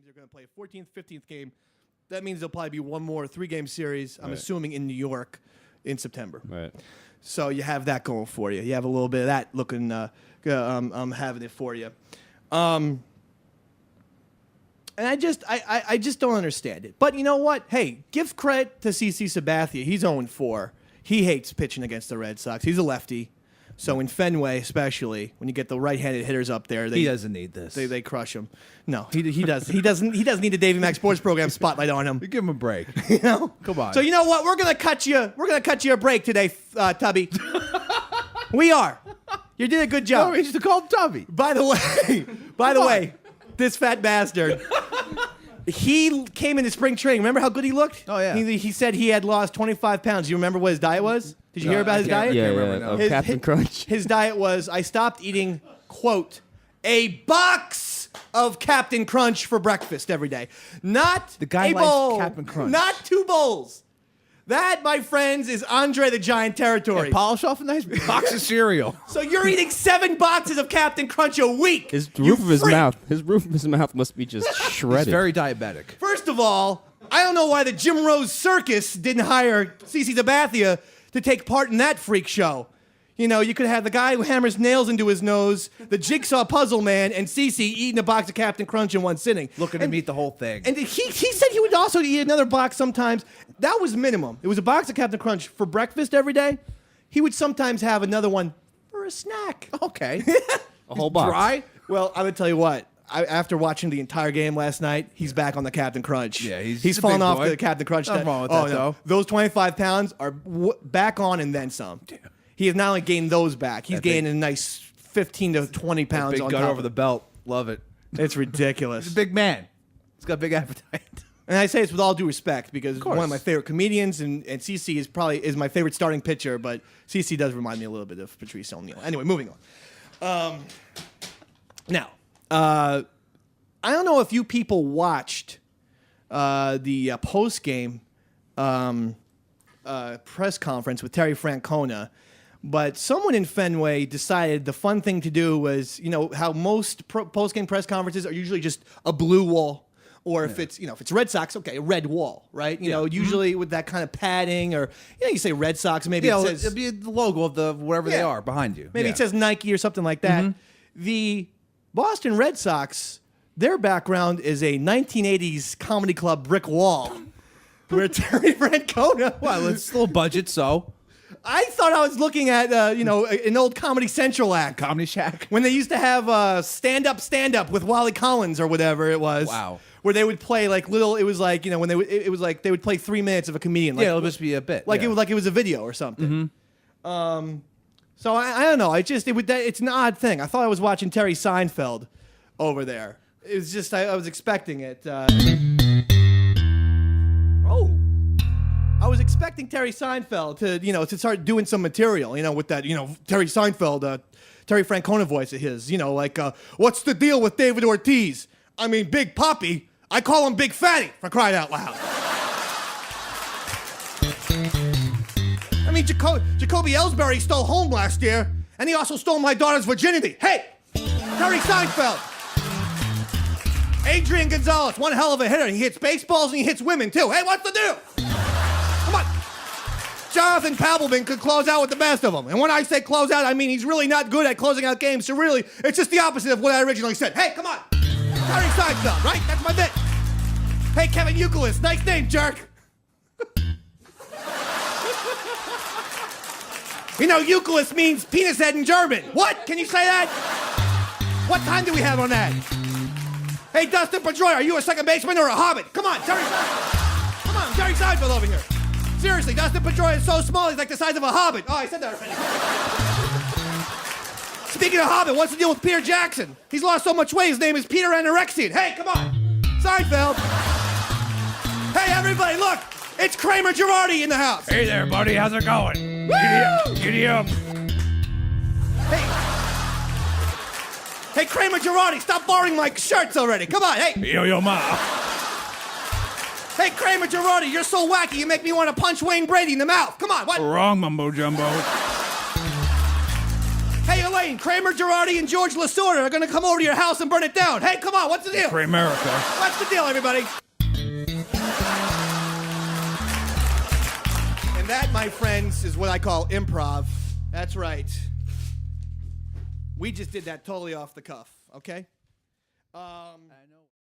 games. They're going to play a 14th, 15th game. That means there'll probably be one more 3-game series, I'm assuming, in New York in September. Right. So you have that going for you. You have a little bit of that looking, I'm having it for you. And I just don't understand it. But you know what? Hey, give credit to CC Sabathia. He's 0-4. He hates pitching against the Red Sox. He's a lefty. So in Fenway, especially, when you get the right-handed hitters up there, he doesn't need this. They crush him. No, he does. He doesn't need the Davey Mac Sports Program spotlight on him. You give him a break. You know? Come on. So you know what? We're gonna cut you a break today, Tubby. We are. You did a good job. No, he used to call him Tubby. By the way, this fat bastard. He came into spring training. Remember how good he looked? Oh, yeah. He said he had lost 25 pounds. Do you remember what his diet was? Did you hear about his diet? Yeah, remember of Captain Crunch. His diet was, I stopped eating, quote, a box of Captain Crunch for breakfast every day. Not The guy a likes bowl. Captain Crunch. Not 2 bowls. That, my friends, is Andre the Giant territory. Yeah, polish off a nice box of cereal. So you're eating 7 boxes of Captain Crunch a week. His You roof of his freak. mouth. His roof of his mouth must be just He's shredded. very diabetic. First of all, I don't know why the Jim Rose Circus didn't hire CC Sabathia to take part in that freak show. You know, you could have the guy who hammers nails into his nose, the jigsaw puzzle man, and CC eating a box of Captain Crunch in one sitting. Looking to eat the whole thing. And he said he would also eat another box sometimes. That was minimum. It was a box of Captain Crunch for breakfast every day. He would sometimes have another one for a snack. Okay. A whole box. Dry? Well, I would tell you what. After watching the entire game last night, he's back on the Captain Crunch. Yeah, he's a fallen big off boy. the Captain Crunch. Nothing wrong with that, though. Those 25 pounds are back on and then some. Yeah. He has not only gained those back, he's That big- gained a nice 15 to 20 pounds Big on gut top over of the belt. Love it. It's ridiculous. He's a big man. He's got big appetite. And I say this with all due respect because course. one of my favorite comedians and CC is my favorite starting pitcher, but CC does remind me a little bit of Patrice O'Neal. Anyway, moving on. Now, I don't know if you people watched the post-game press conference with Terry Francona, but someone in Fenway decided the fun thing to do was, you know, how most post-game press conferences are usually just a blue wall. Or if it's Red Sox, okay, a red wall, right? You know, usually with that kind of padding, or you say Red Sox, maybe it says it'll be the logo of the wherever they are behind you. maybe it says Nike or something like that. The Boston Red Sox, their background is a 1980s comedy club brick wall, where Terry Francona. Well, it's a little budget, so I thought I was looking at an old Comedy Central act. Comedy Shack. When they used to have stand up with Wally Collins or whatever it was. Wow. Where they would play like little. It was like when they it was like they would play 3 minutes of a comedian. Like, Yeah, it'll just be a bit. like yeah. it was a video or something. So I don't know. It's an odd thing. I thought I was watching Terry Seinfeld over there. It was just I was expecting it. I was expecting Terry Seinfeld to start doing some material, with that, Terry Seinfeld, Terry Francona voice of his, like, what's the deal with David Ortiz? I mean, Big Papi. I call him Big Fatty, for crying out loud. I mean, Jacoby Ellsbury stole home last year, and he also stole my daughter's virginity. Hey, Terry Seinfeld. Adrian Gonzalez, one hell of a hitter. He hits baseballs and he hits women, too. Hey, what's the deal? Come on. Jonathan Papelbon could close out with the best of them. And when I say close out, I mean he's really not good at closing out games. So really, it's just the opposite of what I originally said. Hey, come on. Terry Seinfeld, right? That's my bit. Hey, Kevin Youkilis. Nice name, jerk. Youkilis means penis head in German. What? Can you say that? What time do we have on that? Hey, Dustin Pedroia, are you a second baseman or a hobbit? Come on, Terry Seinfeld. Come on, Terry Seinfeld over here. Seriously, Dustin Pedroia is so small, he's like the size of a hobbit. Oh, I said that already. Speaking of hobbit, what's the deal with Peter Jackson? He's lost so much weight, his name is Peter Anorexian. Hey, come on. Seinfeld. Hey, everybody, look. It's Kramer Girardi in the house. Hey there, buddy. How's it going? Woo! Giddy up. Hey, Kramer Girardi, stop borrowing my shirts already. Come on, hey. Yo, ma. Hey, Kramer Girardi, you're so wacky, you make me want to punch Wayne Brady in the mouth. Come on, what? Wrong, mumbo jumbo. Hey, Elaine, Kramer, Girardi, and George Lasorda are going to come over to your house and burn it down. Hey, come on, what's the deal? America. What's the deal, everybody? And that, my friends, is what I call improv. That's right. We just did that totally off the cuff, okay?